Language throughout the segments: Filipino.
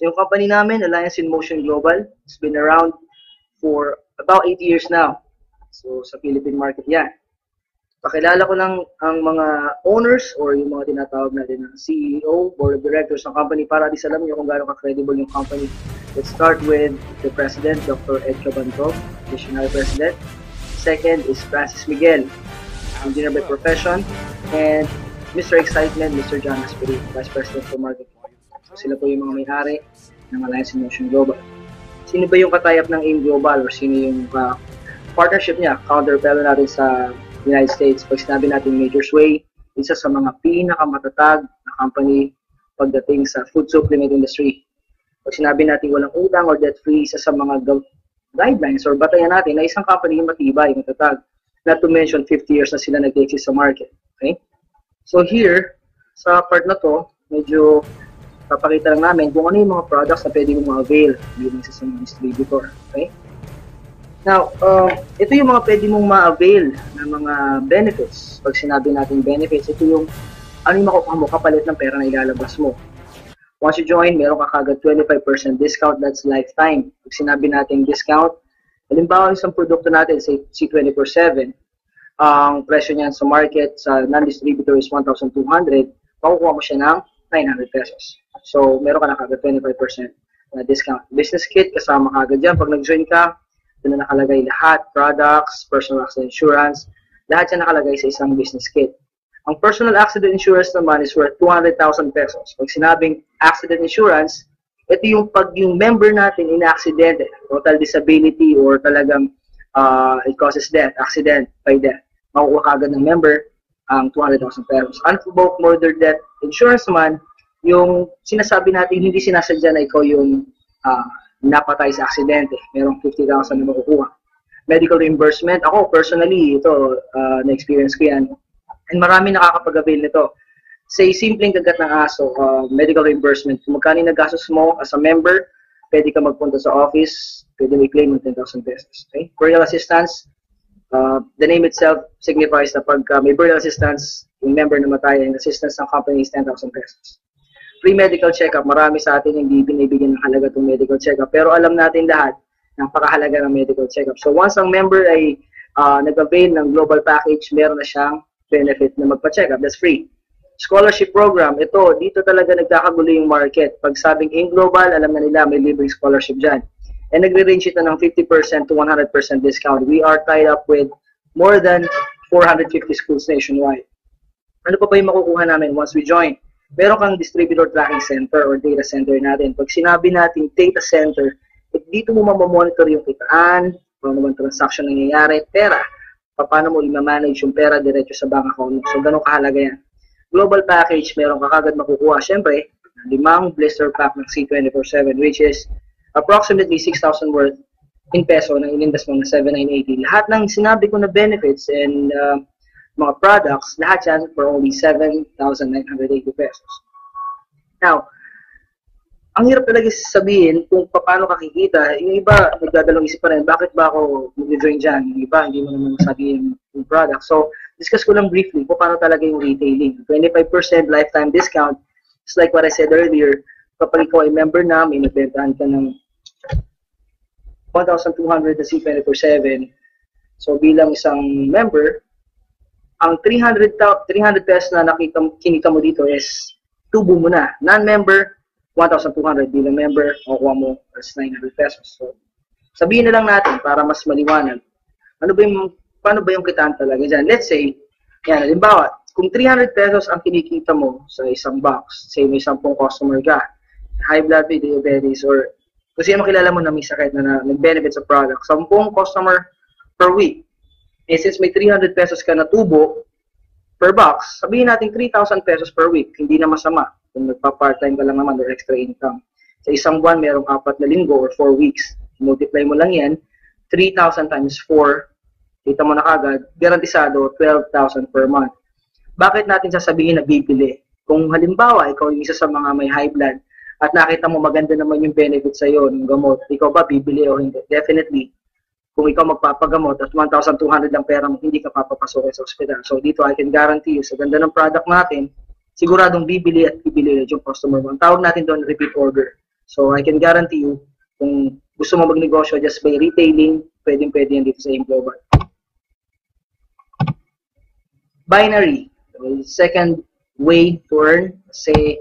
So yung company namin, Alliance in Motion Global, it's been around for about 8 years now. So sa Philippine market yan. Pakilala ko lang ang mga owners or yung mga tinatawag natin na CEO, Board of Directors ng company para at least alam nyo kung gaano ka-credible yung company. Let's start with the President, Dr. Ed Cabantog, Visionary President. Second is Francis Miguel, engineer by profession. And Mr. Excitement, Mr. John Asperi, Vice President for Marketing. So sila po yung mga may-ari ng Alliance in Motion Global. Sino ba yung katayap ng AIM Global or sino yung partnership niya, counterpart natin sa United States? Pag sinabi natin Major Sway, isa sa mga pinakamatatag na company pagdating sa food supplement industry. Pag sinabi natin walang utang or debt-free, isa sa mga guidelines or batayan natin na isang company yung matibay, matatag. Not to mention, 50 years na sila nag-exist sa market. Okay? So here, sa part na to, medyo papakita lang namin kung ano yung mga products na pwede mong ma-avail bilang isa sa mga distributor. Okay? Now, ito yung mga pwede mong ma-avail ng mga benefits. Pag sinabi natin benefits, ito yung ano yung makukuha mo kapalit ng pera na ilalabas mo. Once you join, meron ka kagad 25% discount, that's lifetime. Pag sinabi natin discount, halimbawa isang produkto natin, say C24/7, ang presyo niyan sa market, sa non-distributor is 1,200, makukuha mo siya ng 900 pesos. So, meron ka na kagad 25% na discount. Business kit, kasama kagad dyan. Pag nag-join ka, doon na nakalagay lahat, products, personal accident insurance, lahat yan nakalagay sa isang business kit. Ang personal accident insurance naman is worth 200,000 pesos. Pag sinabing accident insurance, ito yung pag yung member natin in-accidente, total disability or talagang it causes death, accident by death. Makukuha kagad ng member ang 200,000 pesos. Unprovoked murder death insurance naman, yung sinasabi natin hindi sinasadya na ikaw yung napatay sa aksidente, merong 50,000 na makukuha. Medical reimbursement, ako personally, ito, na-experience ko yan. And marami nakakapag-avail nito. Say, simpleng kagat ng aso, medical reimbursement. Kung magkano nagastos mo as a member, pwede ka magpunta sa office, pwede may claim ng 10,000 pesos. Okay? Burial assistance, the name itself signifies na pag may burial assistance, yung member na matay, ang assistance ng company is 10,000 pesos. Free medical check-up, marami sa atin hindi binibigyan ng halaga itong medical check-up. Pero alam natin lahat, napakahalaga ng medical check-up. So once ang member ay nag-avail ng global package, meron na siyang benefit na magpa-check-up. That's free. Scholarship program, ito, dito talaga nagkakagulo yung market. Pag sabing in global, alam na nila may libreng scholarship dyan. And nagre-range ito ng 50% to 100% discount. We are tied up with more than 450 schools nationwide. Ano pa yung makukuha namin once we join? Meron kang distributor tracking center or data center natin. Pag sinabi natin data center, dito mo mamamonitor yung kitaan, paano naman transaction nangyayari, pera, paano mo i-manage yung pera diretso sa bank account. So, ganun kahalaga yan. Global package, meron ka kagad makukuha. Siyempre, 5 blister pack ng C24/7, which is approximately 6,000 worth in peso na in-invest mo na 7,980. Lahat ng sinabi ko na benefits and mga products, lahat yan for only 7,980 pesos. Now, ang hirap talaga sabihin kung paano kakikita. Yung iba, nagdadalong isip pa rin, bakit ba ako mag-join dyan? Yung iba, hindi mo naman sabihin yung product. So, discuss ko lang briefly kung paano talaga yung retailing. 25% lifetime discount. Just like what I said earlier, kapag ikaw ay member na, may nagbentahan ka ng 1,200 na C24/7. So, bilang isang member, ang 300 pesos na kinita mo dito is tubo mo na. Non-member, 1,200. Bilang member, makukuha mo as 900 pesos. So, sabihin na lang natin para mas maliwanag. Paano ba yung kitaan talaga dyan? Let's say, yan, halimbawa, kung 300 pesos ang kinikita mo sa isang box, say may 10 customer ka, high blood, diabetes, or kung sino kilala mo na may sakit na nag-benefit sa product, 10 customer per week. Eh, since may 300 pesos ka na tubo per box, sabihin natin 3,000 pesos per week. Hindi na masama kung nagpa-part-time ka lang naman or extra income. Sa isang buwan, merong 4 na linggo or 4 weeks. Multiply mo lang yan, 3,000 times 4, kita mo na kagad, garantisado, 12,000 per month. Bakit natin sasabihin na bibili? Kung halimbawa, ikaw yung isa sa mga may high blood at nakita mo maganda naman yung benefit sa'yo ng gamot, ikaw ba bibili o hindi? Definitely. Kung ikaw magpapagamot at 1,200 lang pera mo, hindi ka papapasok sa ospital. So dito, I can guarantee you, sa ganda ng product natin, siguradong bibili at bibili yung customer mo. Ang tawag natin doon, repeat order. So, I can guarantee you, kung gusto mo magnegosyo just by retailing, pwedeng-pwede yan dito sa AIM Global. Binary. So, second way to earn, say,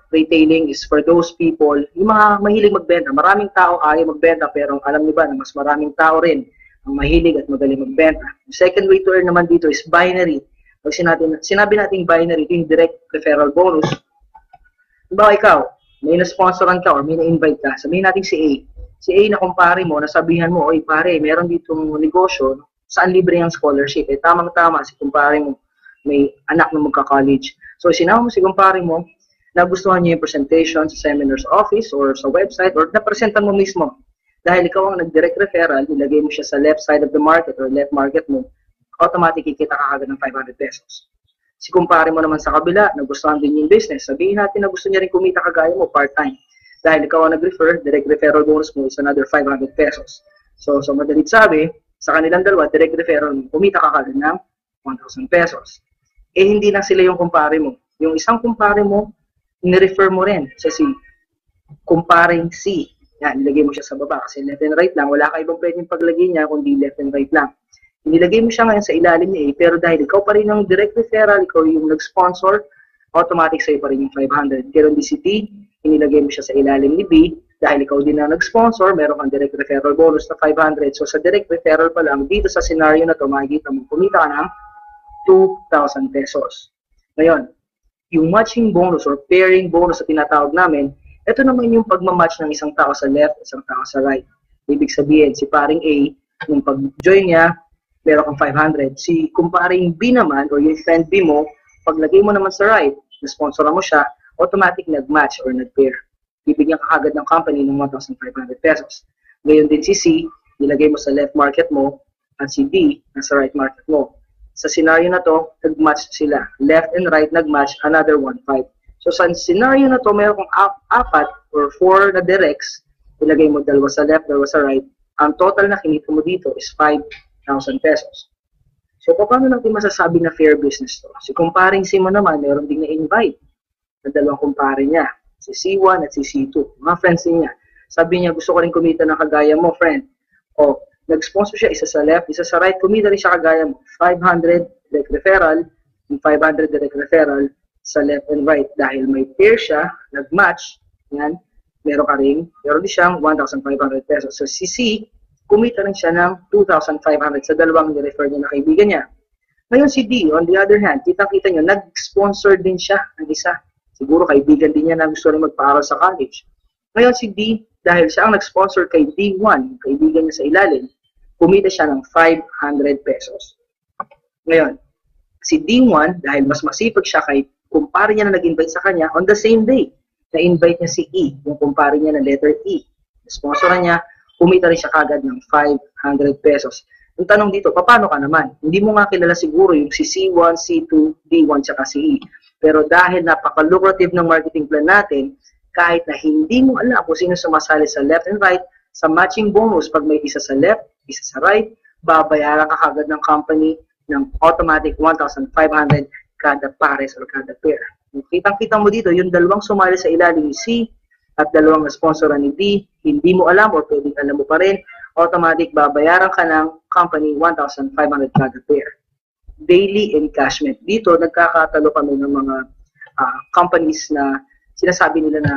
retailing is for those people, yung mga mahilig magbenta. Maraming tao ayaw magbenta, pero alam niyo ba na mas maraming tao rin ang mahilig at magaling magbenta. The second way to earn naman dito is binary. Pag sinabi natin binary, ito yung direct referral bonus. Diba ikaw, may na-sponsoran ka or may na-invite ka, sabihin natin si A. Si A na kumpare mo, nasabihan mo, oy pare, meron ditong negosyo, saan libre ang scholarship? Eh, tamang-tama, si kumpare mo, may anak na magka-college. So, sinama mo si kumpare mo, nagustuhan niya yung presentation sa seminar's office or sa website or napresentan mo mismo. Dahil ikaw ang nag-direct referral, nilagay mo siya sa left side of the market or left market mo, automatic kikita ka agad ng 500 pesos. Si kumpare mo naman sa kabila, nagustuhan din yung business. Sabihin natin na gusto niya rin kumita kagaya mo part-time. Dahil ikaw ang nag-refer, direct referral bonus mo is another 500 pesos. So madalit sabi, sa kanilang dalawa, direct referral mo, kumita ka kagad ng 1,000 pesos. Eh, hindi na sila yung kumpare mo. Yung isang kumpare mo, ni-refer mo rin sa si kumparing C. Yan, nilagay mo siya sa baba kasi left and right lang. Wala ka ibang pwedeng paglagay niya kundi left and right lang. Nilagay mo siya ngayon sa ilalim ni A, pero dahil ikaw pa rin yung direct referral, ikaw yung nag-sponsor, automatic sa'yo pa rin yung 500. Pero di si T, inilagay mo siya sa ilalim ni B, dahil ikaw din na nag-sponsor, meron kang direct referral bonus na 500. So sa direct referral pa lang, dito sa scenario na to, makikita mo, kumita ka ng 2,000 pesos. Ngayon, yung matching bonus or pairing bonus na tinatawag namin, ito naman yung pagmamatch ng isang tao sa left, isang tao sa right. Ibig sabihin, si paring A, nung pag-join niya, meron kang 500. Si kumparing B naman, or yung friend B mo, paglagay mo naman sa right, na-sponsoran mo siya, automatic nag-match or nag-pair. Bibigyan ka agad ng company ng 1,500 pesos. Ngayon din si C, nilagay mo sa left market mo, at si D, nasa right market mo. Sa scenario na to, nag-match sila. Left and right, nag-match, another 1,500. So sa scenario na to, meron kang apat or 4 na directs, ilagay mo dalawa sa left, dalawa sa right, ang total na kinita mo dito is 5,000 pesos. So paano natin masasabi na fair business to? Si kumparing C mo naman, meron ding na-invite na dalawang kumpare niya, si C1 at si C2, mga friends niya. Sabi niya, gusto ko rin kumita ng kagaya mo, friend. O, nag-sponsor siya, isa sa left, isa sa right, kumita rin siya kagaya mo. 500 direct referral, and 500 direct referral sa left and right. Dahil may pair siya, nag-match, yan, meron din siyang 1,500 pesos. So si C, kumita rin siya ng 2,500 sa dalawang ni-refer niya na kaibigan niya. Ngayon si D, on the other hand, kitang-kita nyo, nag-sponsor din siya ng isa. Siguro kaibigan din niya na gusto rin magpaaral sa college. Ngayon si D, dahil siya ang nag-sponsor kay D1, kaibigan niya sa ilalim, kumita siya ng 500 pesos. Ngayon, si D1, dahil mas masipag siya kay kumpare niya na nag-invite sa kanya, on the same day, na-invite niya si E, yung kumpare niya na letter E. Sponsoran niya, kumita rin siya kagad ng 500 pesos. Yung tanong dito, paano ka naman? Hindi mo nga kilala siguro yung si C1, C2, D1, tsaka si E. Pero dahil napaka-lucrative ng marketing plan natin, kahit na hindi mo alam kung sino sumasali sa left and right, sa matching bonus, pag may isa sa left, isa sa right, babayaran ka kagad ng company ng automatic 1,500 kada pares or kada pair. Kitang-kita mo dito, yung dalawang sumali sa ilalim ni C at dalawang na-sponsoran ni D, hindi mo alam or pwedeng alam mo pa rin, automatic babayaran ka ng company 1,500 kada pair. Daily encashment. Dito, nagkakatalo kami ng mga companies na sinasabi nila na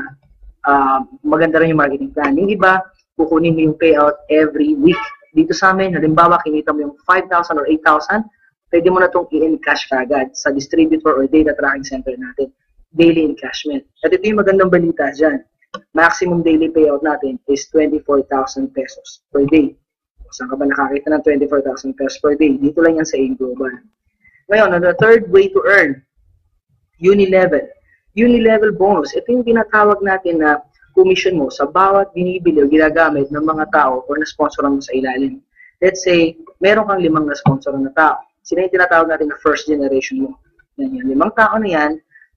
maganda rin yung marketing plan. Yung iba, kukunin mo yung payout every week. Dito sa amin, halimbawa, kinita mo yung 5,000 or 8,000, pwede mo na itong i-encash kagad sa distributor or data tracking center natin. Daily encashment. At ito yung magandang balita dyan. Maximum daily payout natin is 24,000 pesos per day. Saan ka ba nakakita ng 24,000 pesos per day? Dito lang yan sa AIM Global. Ngayon, the third way to earn, Unilevel. Unilevel bonus. Ito yung tinatawag natin na commission mo sa bawat binibili o ginagamit ng mga tao o na-sponsoran mo sa ilalim. Let's say, meron kang 5 na-sponsoran na tao. Sila yung tinatawag natin na first generation mo. Yan, yung 5 tao na yan,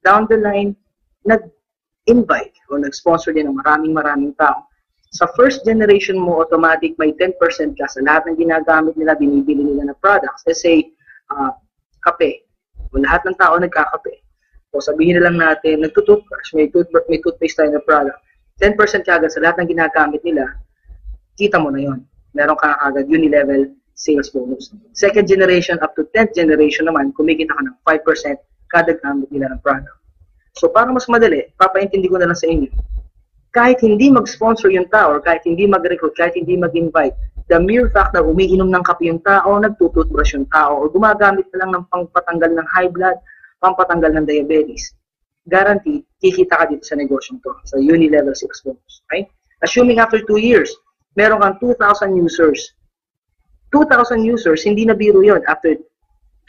down the line, nag-invite o nag-sponsor din ng maraming tao. Sa first generation mo, automatic may 10% ka sa lahat ng ginagamit nila, binibili nila na products. Let's say, kape. O lahat ng tao nagkakape. O sabihin na lang natin, nagtutoothbrush, may toothpaste tayo na product. 10% kagad sa lahat ng ginagamit nila, kita mo na yon. Meron ka kagad uni-level sales bonus. Second generation up to 10th generation naman, kumikita ka ng 5% kada gamit nila ng product. So para mas madali, papaintindi ko na lang sa inyo. Kahit hindi mag-sponsor yung tao, or kahit hindi mag-recruit, kahit hindi mag-invite, the mere fact na umiinom ng kape yung tao, nagtututbrush yung tao, o gumagamit na lang ng pangpatanggal ng high blood, pampatanggal ng diabetes, guaranteed, kikita ka dito sa negosyong to, sa uni-level sales bonus. Okay? Assuming after 2 years, meron kang 2,000 users. 2,000 users, hindi na biro yun. After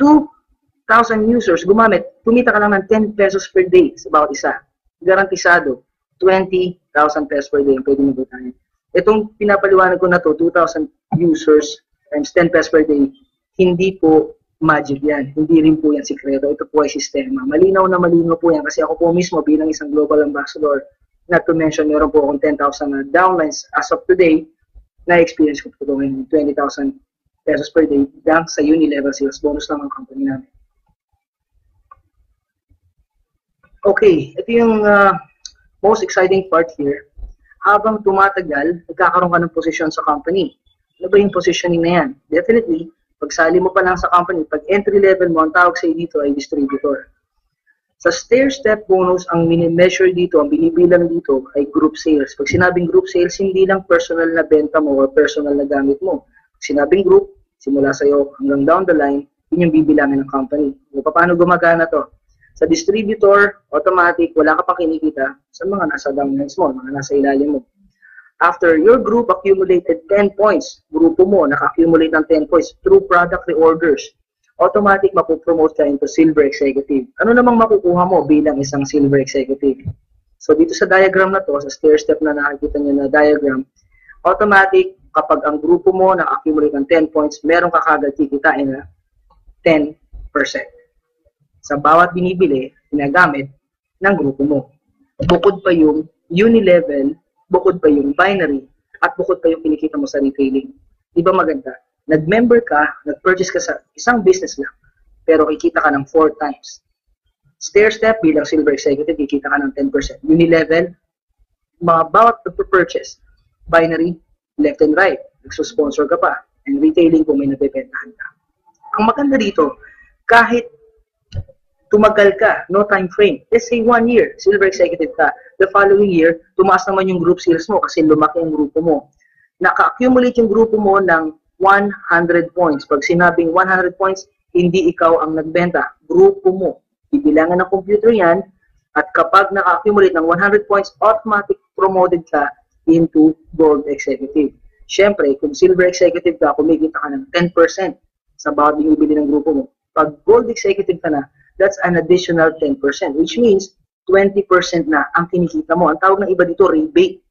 2,000 users, gumamit, kumita ka lang ng 10 pesos per day sa bawat isa. Garantisado, 20,000 pesos per day ang pwede mo butahin. Itong pinapaliwanag ko na to, 2,000 users times 10 pesos per day, hindi po magic yan. Hindi rin po yan sikreto. Ito po ay sistema. Malinaw na malinaw po yan kasi ako po mismo bilang isang global ambassador, not to mention, meron po akong 10,000 na downlines as of today, na-experience ko po ito ngayon, 20,000 pesos per day lang sa uni-level sales bonus lang ang company namin. Okay, ito yung most exciting part here. Habang tumatagal, nagkakaroon ka ng posisyon sa company. Ano ba yung positioning na yan? Definitely, pagsali mo pa lang sa company, pag entry level mo, ang tawag sa dito ay distributor. Sa stair-step bonus, ang mini-measure dito, ang binibilang dito ay group sales. Pag sinabing group sales, hindi lang personal na benta mo o personal na gamit mo. Pag sinabing group, simula sa'yo hanggang down the line, yun yung bibilangin ng company. O paano gumagana to? Sa distributor, automatic, wala ka pa kinikita sa mga nasa downlines mo, mga nasa ilalim mo. After your group accumulated 10 points, grupo mo naka-accumulate ng 10 points through product reorders, automatic mapupromote ka into silver executive. Ano namang makukuha mo bilang isang silver executive? So dito sa diagram na to, sa stair-step na nakikita nyo na diagram, automatic kapag ang grupo mo naka-accumulate ng 10 points, meron ka kagad kikitain na 10%. Sa bawat binibili, ginagamit ng grupo mo. Bukod pa yung uni-level, bukod pa yung binary, at bukod pa yung kinikita mo sa retailing. Di ba maganda? Nag-member ka, nag-purchase ka sa isang business lang, pero kikita ka ng 4 times. Stair-step, bilang silver executive, kikita ka ng 10%. Uni-level, mga bawat nag-purchase. Binary, left and right, nagsusponsor ka pa. And retailing kung may nabibentahan ka. Ang maganda dito, kahit tumagal ka, no time frame. Let's say 1 year, silver executive ka. The following year, tumaas naman yung group sales mo kasi lumaki yung grupo mo. Naka-accumulate yung grupo mo ng 100 points. Pag sinabing 100 points, hindi ikaw ang nagbenta. Grupo mo. Ibilangan ng computer yan at kapag naka-accumulate ng 100 points, automatic promoted ka into gold executive. Siyempre, kung silver executive ka, kumikita ka ng 10% sa bawat binibili ng grupo mo. Pag gold executive ka na, that's an additional 10%, which means 20% na ang kinikita mo. Ang tawag ng iba dito, rebate.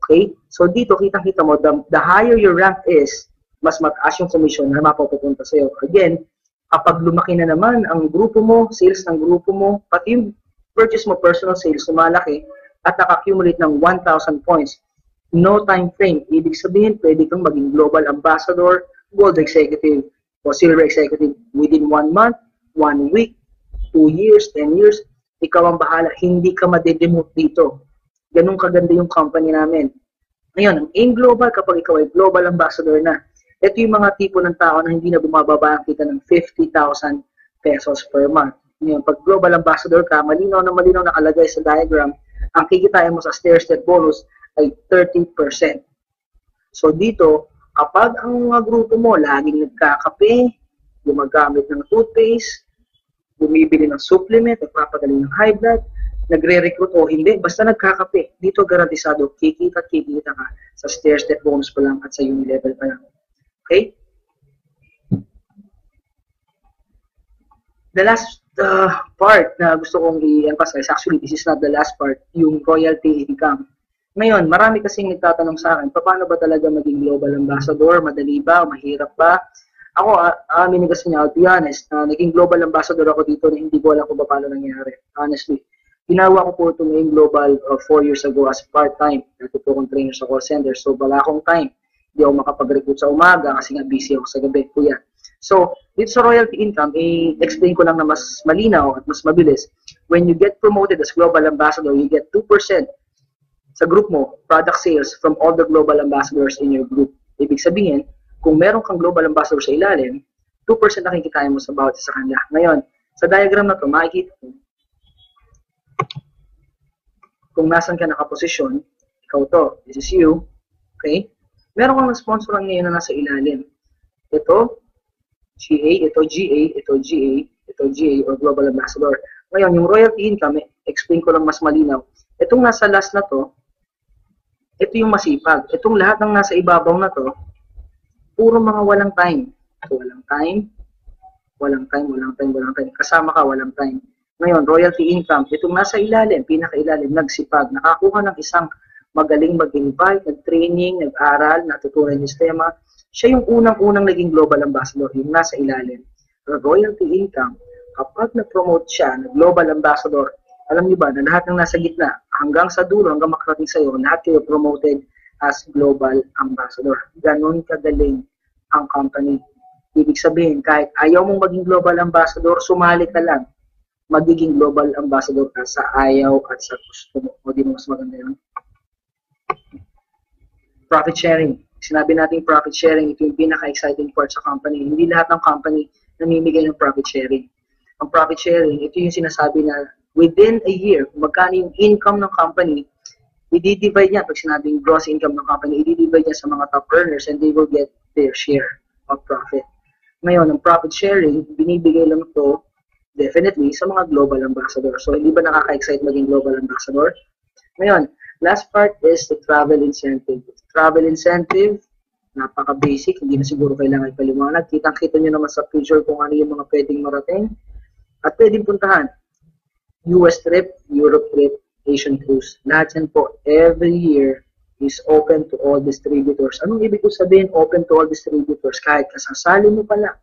Okay? So dito, kitang-kita mo, the higher your rank is, mas mataas yung commission na mapupunta sa'yo. Again, kapag lumaki na naman ang grupo mo, sales ng grupo mo, pati yung purchase mo, personal sales, sumalaki, at naka-accumulate ng 1,000 points, no time frame. Ibig sabihin, pwede kang maging global ambassador, gold executive, o silver executive within 1 month, 1 week, 2 years, 10 years, ikaw ang bahala. Hindi ka madedemote dito. Ganun kaganda yung company namin. Ngayon, ang AIM Global, kapag ikaw ay global ambassador na, ito yung mga tipo ng tao na hindi na bumababa ang kita ng 50,000 pesos per month. Ngayon, pag global ambassador ka, malinaw na nakalagay sa diagram, ang kikitain mo sa stair-step bonus ay 30%. So dito, kapag ang mga grupo mo laging nagkakape, gumagamit ng toothpaste, bumibili ng supplement, nagpapagaling ng high blood, nagre-recruit o hindi, basta nagkakape. Dito garantisado, kikita ka sa stair-step bonus pa lang at sa uni-level pa lang. Okay? The last part na gusto kong i-emphasize, actually this is not the last part, yung royalty income. Ngayon, marami kasing nagtatanong sa akin, paano ba talaga maging global ambassador? Madali ba? Mahirap ba? Ako, aminin kasi niya, I'll be honest, naging global ambassador ako dito na hindi ko alam kung paano nangyari. Honestly, ginawa ko po ito ngayong global 4 years ago as part-time. Dati po akong trainer sa call center, so wala akong time. Hindi ako makapag-recruit sa umaga kasi nga busy ako sa gabi, kuya. So, dito sa royalty income, i-explain ko lang na mas malinaw at mas mabilis. When you get promoted as global ambassador, you get 2% sa group mo, product sales from all the global ambassadors in your group. Ibig sabihin, kung meron kang global ambassador sa ilalim, 2% na kikitain mo sa bawat isa kanila. Ngayon, sa diagram na to, makikita mo kung nasan ka nakaposisyon, ikaw to, this is you, okay? Meron kang sponsoran ngayon na nasa ilalim. Ito, GA, ito GA, ito GA, ito GA, or Global Ambassador. Ngayon, yung royalty income, explain ko lang mas malinaw. Itong nasa last na to, ito yung masipag. Itong lahat ng nasa ibabaw na to, puro mga walang time. Walang time, walang time, walang time, walang time. Kasama ka, walang time. Ngayon, royalty income, itong nasa ilalim, pinakailalim, nagsipag, nakakuha ng isang magaling mag-invite, nag-training, nag-aral, natutunan yung sistema. Siya yung unang-unang naging global ambassador, yung nasa ilalim. Pero royalty income, kapag na-promote siya, na global ambassador, alam niyo ba na lahat ng nasa gitna, hanggang sa dulo, hanggang makarating sa'yo, lahat kayo promoted as global ambassador. Ganon kagaling ang company. Ibig sabihin, kahit ayaw mong maging global ambassador, sumali ka lang. Magiging global ambassador ka sa ayaw at sa gusto mo. O di mo mas maganda yun? Profit sharing. Sinabi natin profit sharing, ito yung pinaka-exciting part sa company. Hindi lahat ng company namimigay ng profit sharing. Ang profit sharing, ito yung sinasabi na within a year, kung magkano yung income ng company, i-divide niya, pag sinabing gross income ng company, i-divide niya sa mga top earners and they will get their share of profit. Ngayon, ang profit sharing, binibigay lang ito definitely sa mga global ambassador. So, hindi ba nakaka-excite maging global ambassador? Ngayon, last part is the travel incentive. Travel incentive, napaka-basic, hindi na siguro kailangan ipaliwanag. Kitang-kita nyo naman sa picture kung ano yung mga pwedeng marating at pwedeng puntahan. US trip, Europe trip, Asian cruise. Lahat yan po, every year is open to all distributors. Anong ibig ko sabihin open to all distributors? Kahit kasasali mo pala,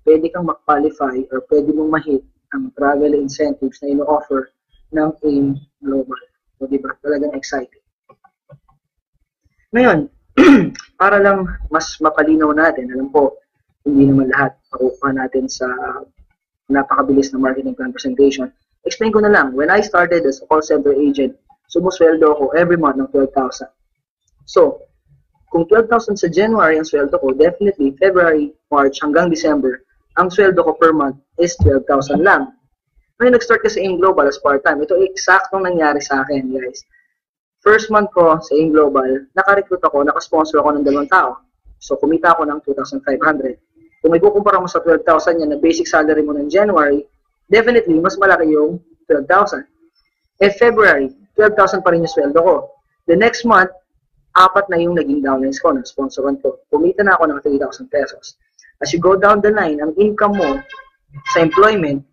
pwede kang mag-qualify or pwede mong ma-hit ang travel incentives na ino-offer ng AIM Global. So, diba? Talagang exciting. Ngayon, para lang mas mapalinaw natin, alam po, hindi naman lahat makukuha natin sa napakabilis na marketing plan presentation. Explain ko na lang, when I started as a call center agent, sumusweldo ako every month ng 12,000. So, kung 12,000 sa January ang sweldo ko, definitely February, March hanggang December, ang sweldo ko per month is 12,000 lang. Ngayon, nag-start kasi AIM Global as part-time. Ito eksaktong nangyari sa akin, guys. First month ko sa AIM Global, naka-recruit ako, naka-sponsor ako ng 2 tao. So, kumita ako ng 2,500. Kung ikukumpara mo sa 12,000 yan na basic salary mo ng January, definitely, mas malaki yung 12,000. February, 12,000 pa rin yung sweldo ko. The next month, 4 na yung naging downlines ko, na-sponsoran ko. Kumita na ako ng 3,000 pesos. As you go down the line, ang income mo sa employment,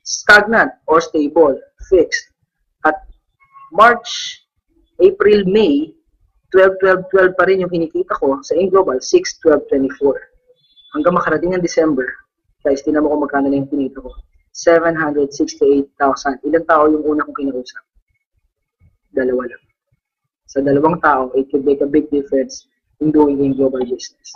stagnant or stable, fixed. At March, April, May, 12 pa rin yung kinikita ko sa AIM Global, 6, 12, 24. Hanggang makarating ng December, guys, tinan mo kung magkano na yung kinita ko. 768,000. Ilang tao yung una kong kinausap? 2 lang. Sa 2 tao, it could make a big difference in doing AIM Global business.